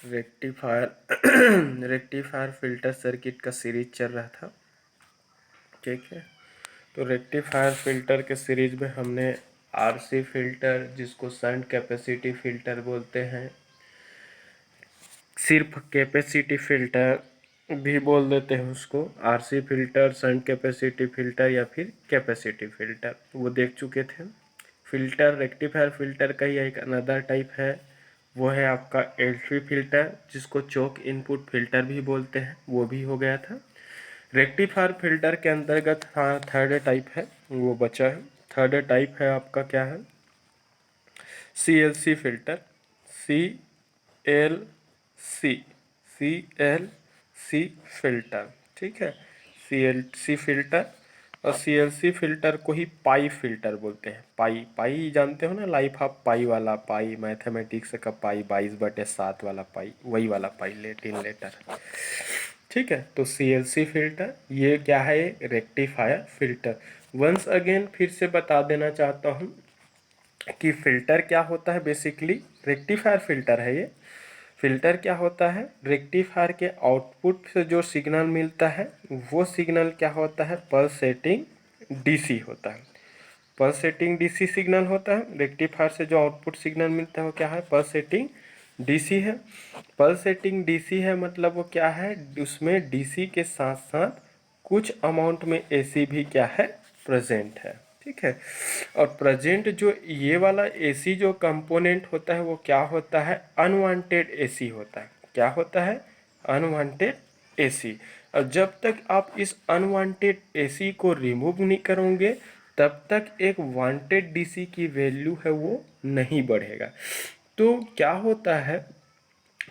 Rectifier rectifier filter circuit का series चल रहा था। ठीक है, तो रेक्टिफायर फिल्टर के सीरीज में हमने आरसी फिल्टर, जिसको शंट कैपेसिटी फिल्टर बोलते हैं, सिर्फ कैपेसिटी फिल्टर भी बोल देते हैं उसको, RC filter, shunt capacity filter या फिर कैपेसिटी फिल्टर, वो देख चुके थे। फिल्टर रेक्टिफायर फिल्टर का ही एक अनदर टाइप है, वो है आपका एल्फी फिल्टर, जिसको चोक इनपुट फिल्टर भी बोलते हैं, वो भी हो गया था। रेक्टिफायर फिल्टर के अंतर्गत हाँ थर्ड टाइप है, वो बचा है। थर्ड टाइप है आपका क्या है, CLC filter, CLC CLC filter. ठीक है, CLC फिल्टर, और CLC फिल्टर को ही पाई फिल्टर बोलते हैं। पाई पाई जानते हो ना, लाइफ ऑफ पाई वाला पाई, मैथमेटिक्स का पाई, 22/7 वाला पाई, वही वाला पाई, लेटिन लेटर। ठीक है, तो CLC फिल्टर ये क्या है, रेक्टिफायर फिल्टर। वंस अगेन फिर से बता देना चाहता हूँ कि फिल्टर क्या होता है। बेसिकली रेक्टिफायर फिल्टर है ये। फिल्टर क्या होता है, रेक्टिफायर के आउटपुट से जो सिग्नल मिलता है वो सिग्नल क्या होता है, पल्सेटिंग डीसी होता है। पल्सेटिंग डीसी सिग्नल होता है। रेक्टिफायर से जो आउटपुट सिग्नल मिलता है वो क्या है, पल्सेटिंग डीसी है। पल्सेटिंग डीसी है मतलब वो क्या है, उसमें डीसी के साथ साथ कुछ अमाउंट में एसी भी क्या है, प्रेजेंट है। ठीक है, और प्रेजेंट जो ये वाला एसी जो कंपोनेंट होता है वो क्या होता है, अनवांटेड एसी होता है। क्या होता है, अनवांटेड एसी। और जब तक आप इस अनवांटेड एसी को रिमूव नहीं करोगे तब तक एक वांटेड डीसी की वैल्यू है वो नहीं बढ़ेगा। तो क्या होता है,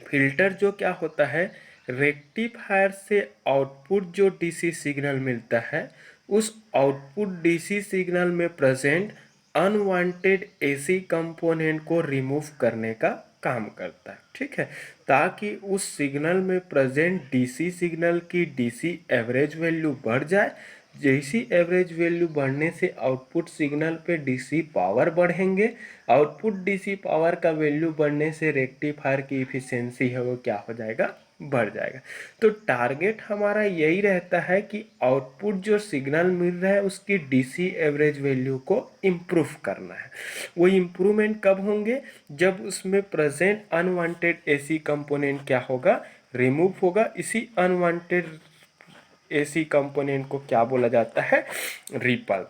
फिल्टर जो क्या होता है, रेक्टिफायर से आउटपुट जो डीसी सिग्नल मिलता है उस आउटपुट डीसी सिग्नल में प्रेजेंट अनवांटेड एसी कंपोनेंट को रिमूव करने का काम करता है। ठीक है, ताकि उस सिग्नल में प्रेजेंट डीसी सिग्नल की डीसी एवरेज वैल्यू बढ़ जाए। जैसी एवरेज वैल्यू बढ़ने से आउटपुट सिग्नल पे डीसी पावर बढ़ेंगे, आउटपुट डीसी पावर का वैल्यू बढ़ने से रेक्टिफायर की इफिशियंसी है वो क्या हो जाएगा, बढ़ जाएगा। तो टारगेट हमारा यही रहता है कि आउटपुट जो सिग्नल मिल रहा है उसकी डीसी एवरेज वैल्यू को इम्प्रूव करना है। वो इम्प्रूवमेंट कब होंगे, जब उसमें प्रेजेंट अनवांटेड एसी कंपोनेंट क्या होगा, रिमूव होगा। इसी अनवांटेड एसी कंपोनेंट को क्या बोला जाता है, रिपल।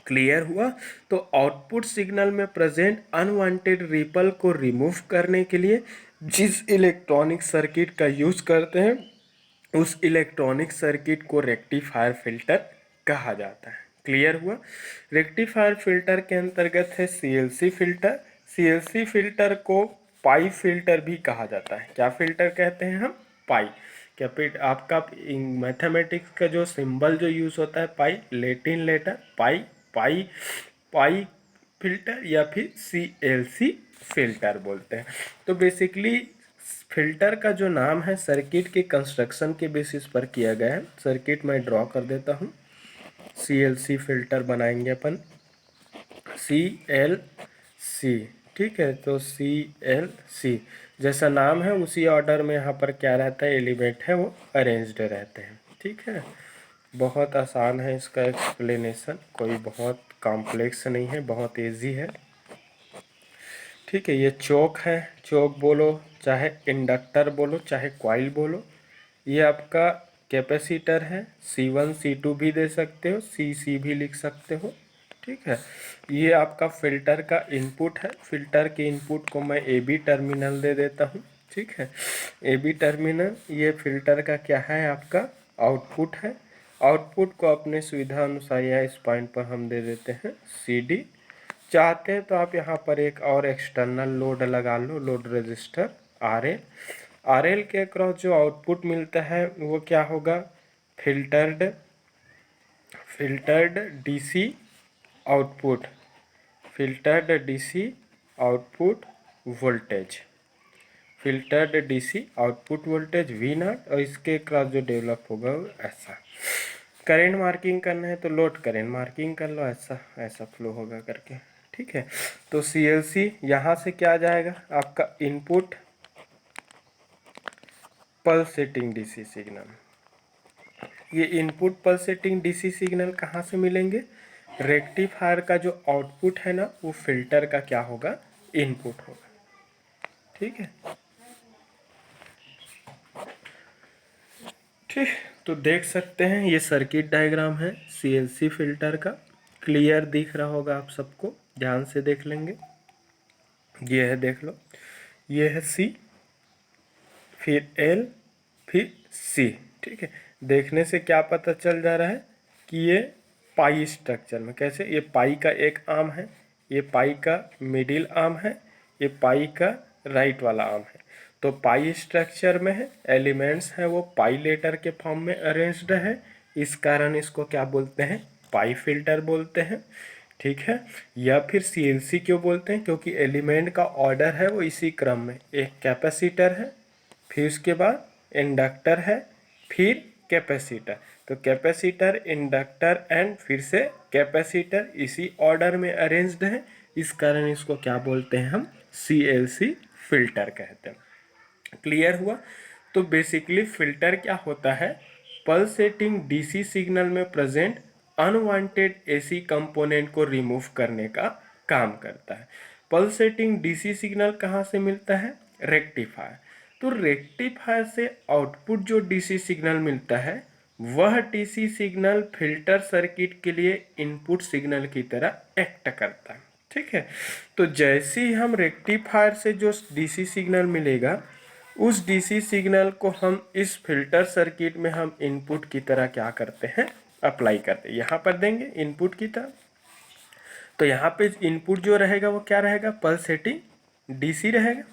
क्लियर हुआ। तो आउटपुट सिग्नल में प्रेजेंट अनवांटेड रिपल को रिमूव करने के लिए जिस इलेक्ट्रॉनिक सर्किट का यूज करते हैं उस इलेक्ट्रॉनिक सर्किट को रेक्टिफायर फिल्टर कहा जाता है। क्लियर हुआ। रेक्टिफायर फिल्टर के अंतर्गत है CLC फिल्टर। CLC फिल्टर को पाई फिल्टर भी कहा जाता है। क्या फिल्टर कहते हैं हम, पाई। कैपिट आपका मैथमेटिक्स का जो सिंबल जो यूज होता है पाई, लेटिन लेटर पाई, पाई पाई फिल्टर या फिर CLC फिल्टर बोलते हैं। तो बेसिकली फिल्टर का जो नाम है सर्किट के कंस्ट्रक्शन के बेसिस पर किया गया है। सर्किट मैं ड्रॉ कर देता हूँ। CLC फिल्टर बनाएंगे अपन, CLC। ठीक है, तो CLC जैसा नाम है उसी ऑर्डर में यहाँ पर क्या रहता है, एलिमेंट है वो अरेंज्ड रहते हैं। ठीक है, बहुत आसान है इसका एक्सप्लेनेशन, कोई बहुत कॉम्प्लेक्स नहीं है, बहुत इजी है। ठीक है, ये चोक है, चोक बोलो चाहे इंडक्टर बोलो चाहे कॉइल बोलो। ये आपका कैपेसिटर है, C1 C2 भी दे सकते हो, CC भी लिख सकते हो। ठीक है, ये आपका फिल्टर का इनपुट है। फिल्टर के इनपुट को मैं AB टर्मिनल दे देता हूँ। ठीक है, AB टर्मिनल ये फिल्टर का क्या है, आपका आउटपुट है। आउटपुट को अपने सुविधा अनुसार या इस पॉइंट पर हम दे देते हैं CD। चाहते हैं तो आप यहाँ पर एक और एक्सटर्नल लोड लगा लो, लोड रजिस्टर RL। RL के अक्रॉस जो आउटपुट मिलता है वो क्या होगा, filtered filtered DC output, filtered DC output voltage, filtered DC output voltage V0, और इसके क्रॉस जो डेवलप होगा वो ऐसा। करेंट मार्किंग करना है तो लोड करेंट मार्किंग कर लो, ऐसा ऐसा फ्लो होगा करके। ठीक है, तो CLC यहाँ से क्या आ जाएगा, आपका इनपुट पल्सेटिंग डीसी सिग्नल। ये इनपुट पल्सेटिंग डीसी सिग्नल कहाँ से मिलेंगे? रेक्टिफायर का जो आउटपुट है ना, वो फिल्टर का क्या होगा? इनपुट होगा। ठीक है, ठीक। तो देख सकते हैं ये सर्किट डायग्राम है सीएलसी फिल्टर का। क्लियर दिख रहा होगा आप सबको, ध्यान से देख लेंगे। ये है, देख लो, ये है सी, फिर एल, फिर सी। ठीक है, देखने से क्या पता चल जा रहा है कि ये पाई स्ट्रक्चर में। कैसे? ये पाई का एक आर्म है, ये पाई का मिडिल आर्म है, ये पाई का राइट वाला आर्म है। तो पाई स्ट्रक्चर में है, एलिमेंट्स हैं वो पाई लेटर के फॉर्म में अरेंज्ड है, इस कारण इसको क्या बोलते हैं? पाई फिल्टर बोलते हैं। ठीक है, या फिर सीएलसी क्यों बोलते हैं? क्योंकि एलिमेंट का ऑर्डर है वो इसी क्रम में, एक कैपेसिटर है, फिर उसके बाद इंडक्टर है, फिर कैपेसिटर। तो कैपेसिटर, इंडक्टर एंड फिर से कैपेसिटर इसी ऑर्डर में अरेंज्ड है, इस कारण इसको क्या बोलते हैं हम? सीएलसी फिल्टर कहते हैं। क्लियर हुआ? तो बेसिकली फिल्टर क्या होता है? पल्सेटिंग डीसी सिग्नल में प्रेजेंट अनवांटेड एसी कंपोनेंट को रिमूव करने का काम करता है। पल्सेटिंग डीसी सिग्नल कहाँ से मिलता है? रेक्टिफायर। तो रेक्टिफायर से आउटपुट जो डीसी सिग्नल मिलता है, वह डीसी सिग्नल फिल्टर सर्किट के लिए इनपुट सिग्नल की तरह एक्ट करता है। ठीक है, तो जैसे ही हम रेक्टिफायर से जो डीसी सिग्नल मिलेगा, उस डीसी सिग्नल को हम इस फिल्टर सर्किट में हम इनपुट की तरह क्या करते हैं? अप्लाई करते हैं। यहाँ पर देंगे इनपुट की तरह, तो यहाँ पे इनपुट जो रहेगा वो क्या रहेगा? पल्सेटिंग डीसी रहेगा।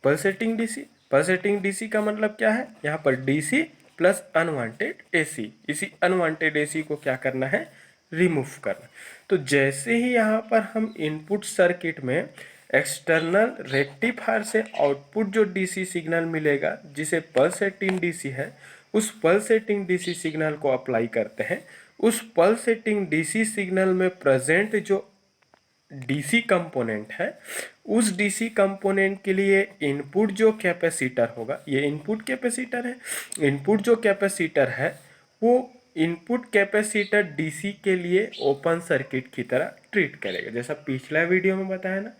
पल्सेटिंग डीसी, पल्सेटिंग डीसी का मतलब क्या है? यहाँ पर डीसी प्लस अनवांटेड एसी, इसी अनवांटेड एसी को क्या करना है? रिमूव करना। तो जैसे ही यहाँ पर हम इनपुट सर्किट में एक्सटर्नल रेक्टिफायर से आउटपुट जो डीसी सिग्नल मिलेगा, जिसे पल्सेटिंग डीसी है, उस पल्सेटिंग डीसी सिग्नल को अप्लाई करते हैं। उस पल्सेटिंग डीसी सिग्नल में प्रेजेंट जो डीसी कंपोनेंट है, उस डीसी कंपोनेंट के लिए इनपुट जो कैपेसिटर होगा, ये इनपुट कैपेसिटर है, इनपुट जो कैपेसिटर है वो इनपुट कैपेसिटर डीसी के लिए ओपन सर्किट की तरह ट्रीट करेगा। जैसा पिछला वीडियो में बताया ना,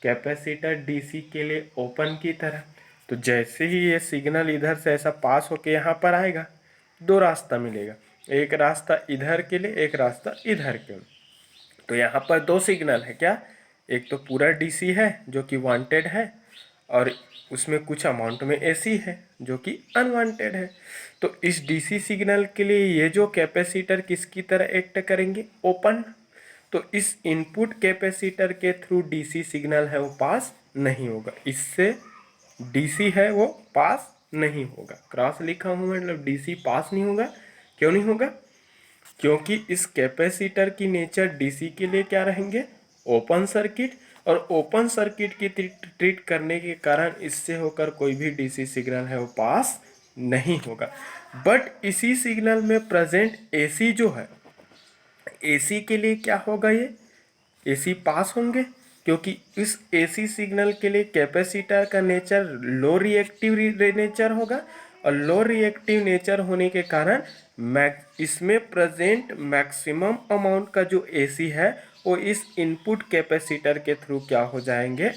कैपेसिटर डीसी के लिए ओपन की तरह। तो जैसे ही ये सिग्नल इधर से ऐसा पास होके यहाँ पर आएगा, दो रास्ता मिलेगा, एक रास्ता इधर के लिए, एक रास्ता इधर के लिए। तो यहाँ पर दो सिग्नल है क्या? एक तो पूरा डीसी है जो कि वांटेड है, और उसमें कुछ अमाउंट में एसी है जो कि अनवांटेड है। तो इस डीसी सिग्नल के लिए ये जो कैपेसिटर किसकी तरह एक्ट करेंगे? ओपन। तो इस इनपुट कैपेसिटर के थ्रू डीसी सिग्नल है वो पास नहीं होगा, इससे डीसी है वो पास नहीं होगा। क्रॉस लिखा हूँ मतलब डीसी पास नहीं होगा। क्यों नहीं होगा? क्योंकि इस कैपेसिटर की नेचर डीसी के लिए क्या रहेंगे? Open circuit. और ओपन सर्किट की ट्रीट करने के कारण इससे होकर कोई भी डीसी सिग्नल है वो पास नहीं होगा। बट इसी सिग्नल में प्रेजेंट एसी जो है, एसी के लिए क्या होगा? ये एसी पास होंगे, क्योंकि इस एसी सिग्नल के लिए कैपेसिटर का नेचर लो रिएक्टिव नेचर होगा, और लो रिएक्टिव नेचर होने के कारण इसमें प्रेजेंट मैक्सिमम अमाउंट का जो एसी है वो इस इनपुट कैपेसिटर के थ्रू क्या हो जाएंगे?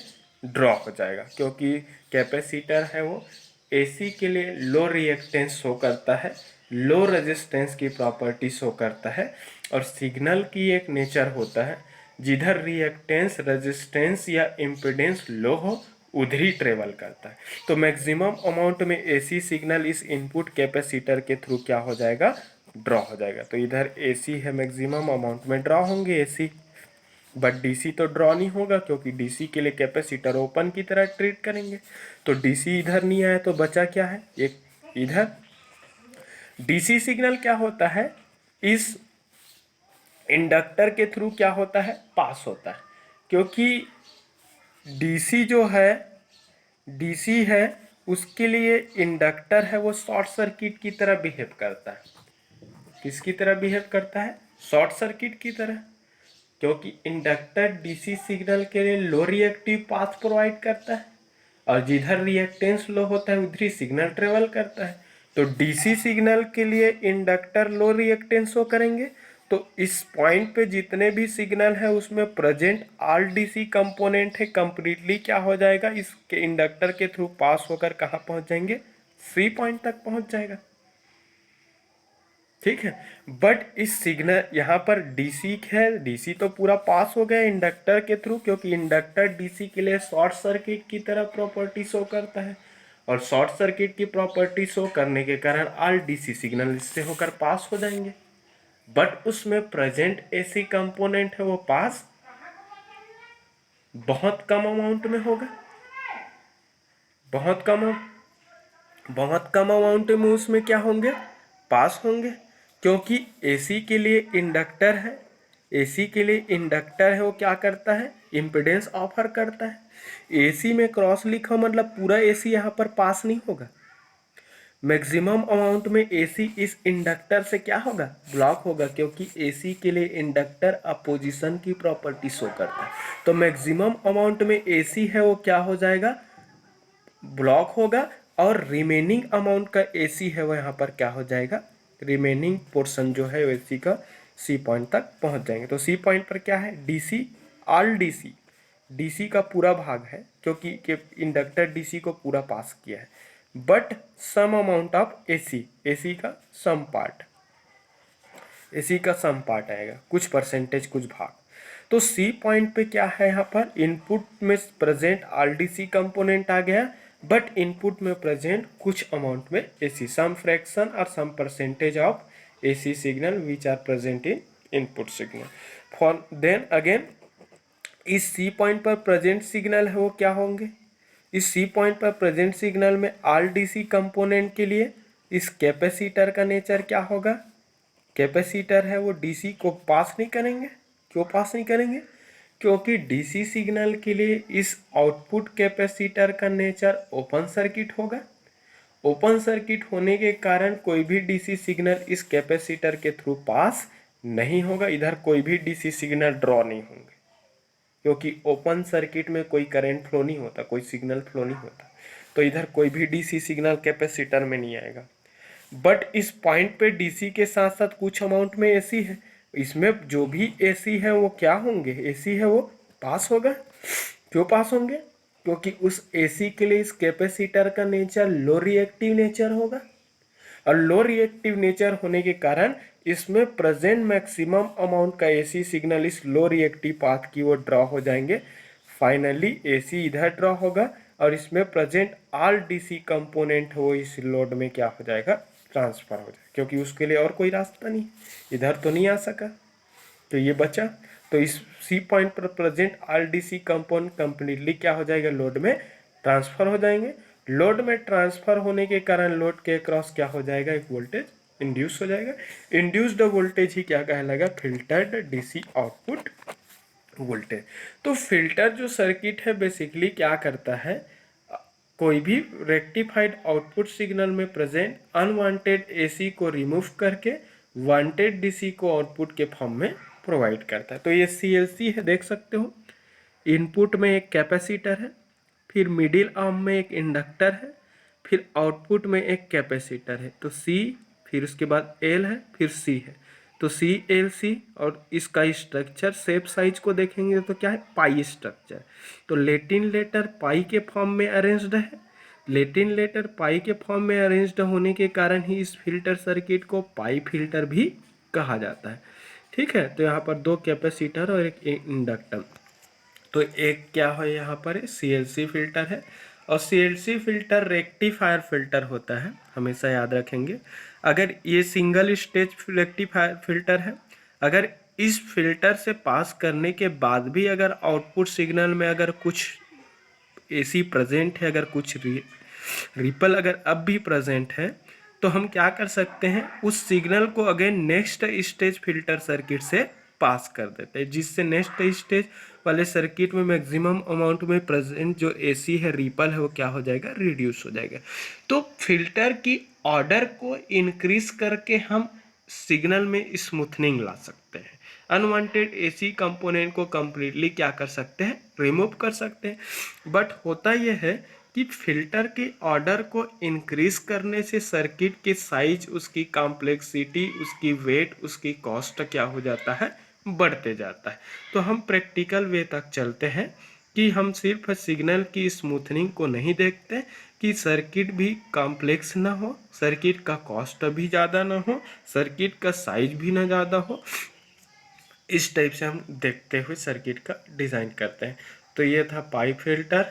ड्रॉ हो जाएगा। क्योंकि कैपेसिटर है वो एसी के लिए लो रिएक्टेंस शो करता है, लो रेजिस्टेंस की प्रॉपर्टी शो करता है, और सिग्नल की एक नेचर होता है जिधर रिएक्टेंस, रेजिस्टेंस या इम्पीडेंस लो हो उधर ही ट्रेवल करता है। तो मैक्सिमम अमाउंट में एसी सिग्नल इस इनपुट कैपेसिटर के थ्रू क्या हो जाएगा? ड्रॉ हो जाएगा। तो इधर एसी है, मैक्सिमम अमाउंट में ड्रॉ होंगे एसी, बट डीसी तो ड्रॉ नहीं होगा, क्योंकि डीसी के लिए कैपेसिटर ओपन की तरह ट्रीट करेंगे। तो डीसी इधर नहीं आया तो बचा क्या है? एक इधर। डीसी सिग्नल क्या होता है? इस इंडक्टर के थ्रू क्या होता है? पास होता है। क्योंकि डीसी जो है, डीसी है, उसके लिए इंडक्टर है वो शॉर्ट सर्किट की तरह बिहेव करता है। किसकी तरह बिहेव करता है? शॉर्ट सर्किट की तरह। क्योंकि इंडक्टर डीसी सिग्नल के लिए लो रिएक्टिव पाथ प्रोवाइड करता है, और जिधर रिएक्टेंस लो होता है उधर ही सिग्नल ट्रेवल करता है। तो डीसी सिग्नल के लिए इंडक्टर लो रिएक्टेंस शो करेंगे। तो इस पॉइंट पे जितने भी सिग्नल है उसमें प्रेजेंट ऑल डीसी कंपोनेंट है कंप्लीटली क्या हो जाएगा, इसके इंडक्टर के थ्रू पास होकर कहाँ पहुंच जाएंगे, सी पॉइंट तक पहुंच जाएगा। ठीक है, बट इस सिग्नल यहाँ पर डीसी है, डीसी तो पूरा पास हो गया इंडक्टर के थ्रू, क्योंकि इंडक्टर डीसी के लिए शॉर्ट सर्किट की तरह प्रॉपर्टी शो करता है, और शॉर्ट सर्किट की प्रॉपर्टी शो करने के कारण ऑल डीसी सिग्नल इससे होकर पास हो जाएंगे। बट उसमें प्रेजेंट एसी कंपोनेंट है वो पास बहुत कम अमाउंट में होगा, बहुत कम, बहुत कम अमाउंट में उसमें क्या होंगे, पास होंगे। क्योंकि एसी के लिए इंडक्टर है, एसी के लिए इंडक्टर है वो क्या करता है, इम्पिडेंस ऑफर करता है। एसी में क्रॉस लिखा मतलब पूरा एसी यहाँ पर पास नहीं होगा, मैक्सिमम अमाउंट में एसी इस इंडक्टर से क्या होगा, ब्लॉक होगा, क्योंकि एसी के लिए इंडक्टर अपोजिशन की प्रॉपर्टी शो करता है। तो मैक्सिमम अमाउंट में एसी है वो क्या हो जाएगा, ब्लॉक होगा, और रिमेनिंग अमाउंट का एसी है वो यहाँ पर क्या हो जाएगा, रिमेनिंग पोर्शन जो है एसी का सी पॉइंट तक पहुँच जाएंगे। तो सी पॉइंट पर क्या है, डीसी, ऑल डीसी, डीसी का पूरा भाग है क्योंकि इंडक्टर डीसी को पूरा पास किया है, but some amount of AC, AC का सम पार्ट, एसी का सम पार्ट आएगा, कुछ परसेंटेज कुछ भाग। तो सी पॉइंट पे क्या है, यहाँ पर इनपुट में प्रेजेंट आरडीसी कंपोनेंट आ गया, बट इनपुट में प्रेजेंट कुछ अमाउंट में एसी, सम फ्रैक्शन और some percentage of AC signal which are present in input signal. For then again इस सी पॉइंट पर प्रेजेंट सिग्नल है वो क्या होंगे, इस सी पॉइंट पर प्रेजेंट सिग्नल में आरडीसी कंपोनेंट के लिए इस कैपेसिटर का नेचर क्या होगा, कैपेसिटर है वो डीसी को पास नहीं करेंगे। क्यों पास नहीं करेंगे, क्योंकि डीसी सिग्नल के लिए इस आउटपुट कैपेसिटर का नेचर ओपन सर्किट होगा। ओपन सर्किट होने के कारण कोई भी डीसी सिग्नल इस कैपेसिटर के थ्रू पास नहीं होगा, इधर कोई भी डीसी सिग्नल ड्रॉ नहीं होंगे, क्योंकि ओपन सर्किट में कोई करंट फ्लो नहीं होता, कोई सिग्नल फ्लो नहीं होता, तो इधर कोई भी डीसी सिग्नल कैपेसिटर में नहीं आएगा। बट इस पॉइंट पे डीसी के साथ साथ कुछ अमाउंट में एसी है, इसमें जो भी एसी है वो क्या होंगे, एसी है वो पास होगा। क्यों पास होंगे, क्योंकि उस एसी के लिए इस कैपेसिटर का नेचर लो रिएक्टिव नेचर होगा, और लो रिएक्टिव नेचर होने के कारण इसमें प्रेजेंट मैक्सिमम अमाउंट का एसी सिग्नल इस लो रिएक्टिव पाथ की ओर ड्रॉ हो जाएंगे। फाइनली एसी इधर ड्रॉ होगा और इसमें प्रेजेंट ऑल डीसी कंपोनेंट हो इस लोड में क्या हो जाएगा, ट्रांसफर हो जाएगा, क्योंकि उसके लिए और कोई रास्ता नहीं, इधर तो नहीं आ सका, तो ये बचा। तो इस सी पॉइंट पर present all DC component completely क्या हो जाएगा, लोड में ट्रांसफर हो जाएंगे। लोड में ट्रांसफर होने के कारण लोड के अक्रॉस क्या हो जाएगा, एक वोल्टेज इंड्यूस हो जाएगा। इंड्यूस्ड वोल्टेज ही क्या कहलाएगा, फिल्टर्ड डीसी आउटपुट वोल्टेज। तो फिल्टर जो सर्किट है बेसिकली क्या करता है, कोई भी रेक्टिफाइड आउटपुट सिग्नल में प्रेजेंट अनवांटेड एसी को रिमूव करके वांटेड डीसी को आउटपुट के फॉर्म में प्रोवाइड करता है। तो ये सीएलसी है, देख सकते हो, इनपुट में एक कैपेसिटर है, फिर मिडिल आर्म में एक इंडक्टर है, फिर आउटपुट में एक कैपेसिटर है। तो सी, फिर उसके बाद एल है, फिर सी है। तो सी एल सी, और इसका स्ट्रक्चर शेप साइज को देखेंगे तो क्या है, पाई स्ट्रक्चर। तो लैटिन लेटर पाई के फॉर्म में अरेंज्ड है, लैटिन लेटर पाई के फॉर्म में अरेंज्ड होने के कारण ही इस फिल्टर सर्किट को पाई फिल्टर भी कहा जाता है। ठीक है, तो यहाँ पर दो कैपेसिटर और एक इंडक्टर। तो एक क्या है यहाँ पर सीएलसी फिल्टर है, और सीएलसी फिल्टर रेक्टिफायर फिल्टर होता है, हमेशा याद रखेंगे। अगर ये सिंगल स्टेज रेक्टिफायर फिल्टर है, अगर इस फिल्टर से पास करने के बाद भी अगर आउटपुट सिग्नल में अगर कुछ एसी प्रेजेंट है, अगर कुछ रिपल अगर अब भी प्रेजेंट है, तो हम क्या कर सकते हैं, उस सिग्नल को again next stage filter circuit से पास कर देते हैं, जिससे नेक्स्ट स्टेज वाले सर्किट में मैक्सिमम अमाउंट में प्रेजेंट जो एसी है, रिपल है, वो क्या हो जाएगा, रिड्यूस हो जाएगा। तो फिल्टर की ऑर्डर को इंक्रीज करके हम सिग्नल में स्मूथनिंग ला सकते हैं, अनवांटेड एसी कंपोनेंट को कंप्लीटली क्या कर सकते हैं, रिमूव कर सकते हैं। बट होता यह है कि फिल्टर के ऑर्डर को इंक्रीज करने से सर्किट के साइज, उसकी कॉम्प्लेक्सिटी, उसकी वेट, उसकी कॉस्ट क्या हो जाता है, बढ़ते जाता है। तो हम प्रैक्टिकल वे तक चलते हैं कि हम सिर्फ सिग्नल की स्मूथनिंग को नहीं देखते कि सर्किट भी कॉम्प्लेक्स ना हो, सर्किट का कॉस्ट भी ज़्यादा ना हो, सर्किट का साइज भी ना ज़्यादा हो। इस टाइप से हम देखते हुए सर्किट का डिज़ाइन करते हैं। तो ये था पाई फिल्टर।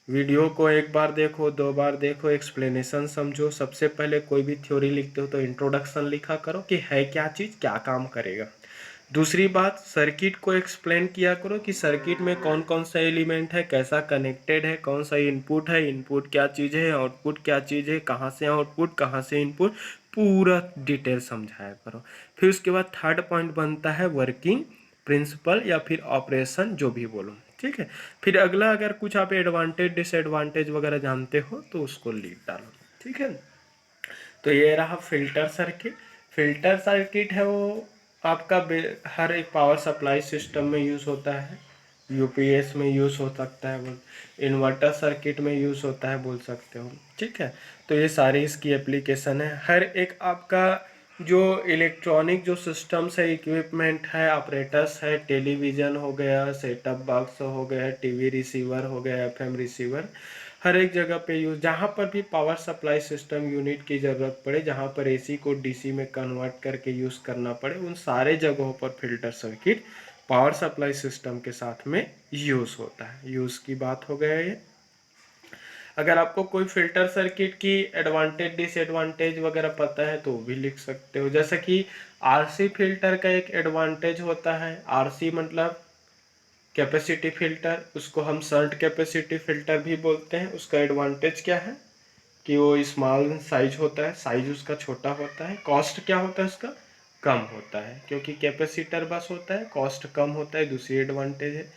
वीडियो को एक बार देखो, 2 बार देखो, एक्सप्लेनेशन समझो। सबसे पहले कोई भी थ्योरी लिखते हो तो इंट्रोडक्शन लिखा करो कि है क्या चीज़, क्या काम करेगा। दूसरी बात, सर्किट को एक्सप्लेन किया करो कि सर्किट में कौन कौन सा एलिमेंट है, कैसा कनेक्टेड है, कौन सा इनपुट है, इनपुट क्या चीज़ है, आउटपुट क्या चीज़ है, कहाँ से आउटपुट, कहाँ से इनपुट, पूरा डिटेल समझाया करो। फिर उसके बाद थर्ड पॉइंट बनता है वर्किंग प्रिंसिपल या फिर ऑपरेशन, जो भी बोलो, ठीक है। फिर अगला, अगर कुछ आप एडवांटेज डिसएडवांटेज वगैरह जानते हो तो उसको लिख डालो, ठीक है। तो ये रहा फिल्टर सर्किट। फिल्टर सर्किट है वो आपका हर एक पावर सप्लाई सिस्टम में यूज़ होता है। यूपीएस में यूज़ हो सकता है, बोल इन्वर्टर सर्किट में यूज़ होता है, बोल सकते हो, ठीक है। तो ये सारी इसकी एप्लीकेशन है। हर एक आपका जो इलेक्ट्रॉनिक जो सिस्टम्स है, इक्विपमेंट है, ऑपरेटर्स है, टेलीविज़न हो गया, सेटअप बॉक्स हो गया, टीवी रिसीवर हो गया, एफएम रिसीवर, हर एक जगह पे यूज, जहाँ पर भी पावर सप्लाई सिस्टम यूनिट की ज़रूरत पड़े, जहाँ पर एसी को डीसी में कन्वर्ट करके यूज़ करना पड़े, उन सारे जगहों पर filter circuit power supply system के साथ में यूज़ होता है। यूज़ की बात हो गया ये। अगर आपको कोई फिल्टर सर्किट की एडवांटेज डिसएडवांटेज वगैरह पता है तो वो भी लिख सकते हो। जैसे कि आरसी फिल्टर का एक एडवांटेज होता है, आरसी मतलब कैपेसिटी फिल्टर, उसको हम शंट कैपेसिटी फिल्टर भी बोलते हैं। उसका एडवांटेज क्या है कि वो स्मॉल साइज होता है, साइज उसका छोटा होता है। कॉस्ट क्या होता है उसका, कम होता है, क्योंकि कैपेसिटर बस होता है, कॉस्ट कम होता है, दूसरी एडवांटेज है।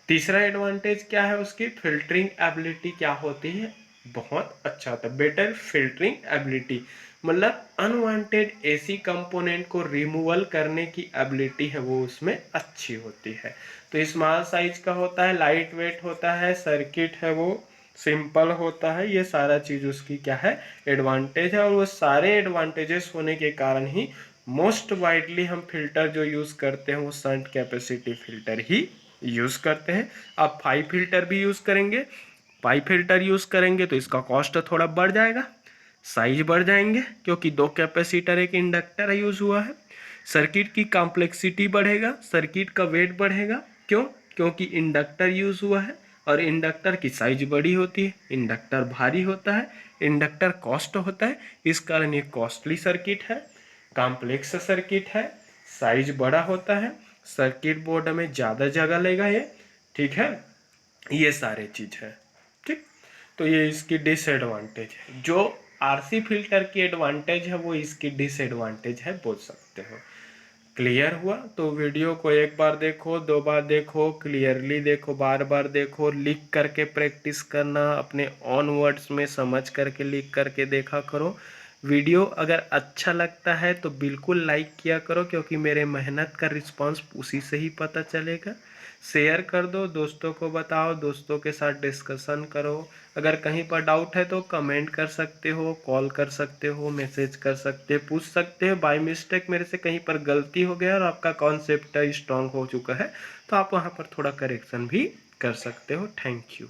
तीसरा एडवांटेज क्या है, उसकी फिल्टरिंग एबिलिटी क्या होती है, बहुत अच्छा होता है, बेटर फिल्टरिंग एबिलिटी, मतलब अनवांटेड एसी कंपोनेंट को रिमूवल करने की एबिलिटी है वो उसमें अच्छी होती है। तो स्मॉल साइज का होता है, लाइट वेट होता है, सर्किट है वो सिंपल होता है। ये सारा चीज उसकी क्या है, एडवांटेज है। और वो सारे एडवांटेजेस होने के कारण ही मोस्ट वाइडली हम फिल्टर जो यूज करते हैं वो शंट कैपेसिटी फिल्टर ही यूज करते हैं। आप पाई फिल्टर भी यूज करेंगे, पाई फिल्टर यूज करेंगे तो इसका कॉस्ट थोड़ा बढ़ जाएगा, साइज बढ़ जाएंगे, क्योंकि 2 कैपेसिटर एक इंडक्टर यूज हुआ है। सर्किट की कॉम्प्लेक्सिटी बढ़ेगा, सर्किट का वेट बढ़ेगा, क्यों, क्योंकि इंडक्टर यूज हुआ है और इंडक्टर की साइज बड़ी होती है, इंडक्टर भारी होता है, इंडक्टर कॉस्ट होता है, इस कारण ये कॉस्टली सर्किट है, कॉम्प्लेक्स सर्किट है, साइज बड़ा होता है, सर्किट बोर्ड में ज़्यादा जगह लेगा ये, ठीक है। ये सारे चीज है, ठीक। तो ये इसकी डिसएडवांटेज है। जो आरसी फिल्टर की एडवांटेज है वो इसकी डिसएडवांटेज है, बोल सकते हो। क्लियर हुआ? तो वीडियो को एक बार देखो, 2 बार देखो, क्लियरली देखो, बार बार देखो, लिख करके प्रैक्टिस करना, अपने ऑन वर्ड्स में समझ करके लिख करके देखा करो। वीडियो अगर अच्छा लगता है तो बिल्कुल लाइक किया करो, क्योंकि मेरे मेहनत का रिस्पांस उसी से ही पता चलेगा। शेयर कर दो, दोस्तों को बताओ, दोस्तों के साथ डिस्कशन करो। अगर कहीं पर डाउट है तो कमेंट कर सकते हो, कॉल कर सकते हो, मैसेज कर सकते हो, पूछ सकते हो। बाय मिस्टेक मेरे से कहीं पर गलती हो गया और आपका कॉन्सेप्ट स्ट्रांग हो चुका है तो आप वहाँ पर थोड़ा करेक्शन भी कर सकते हो। Thank you.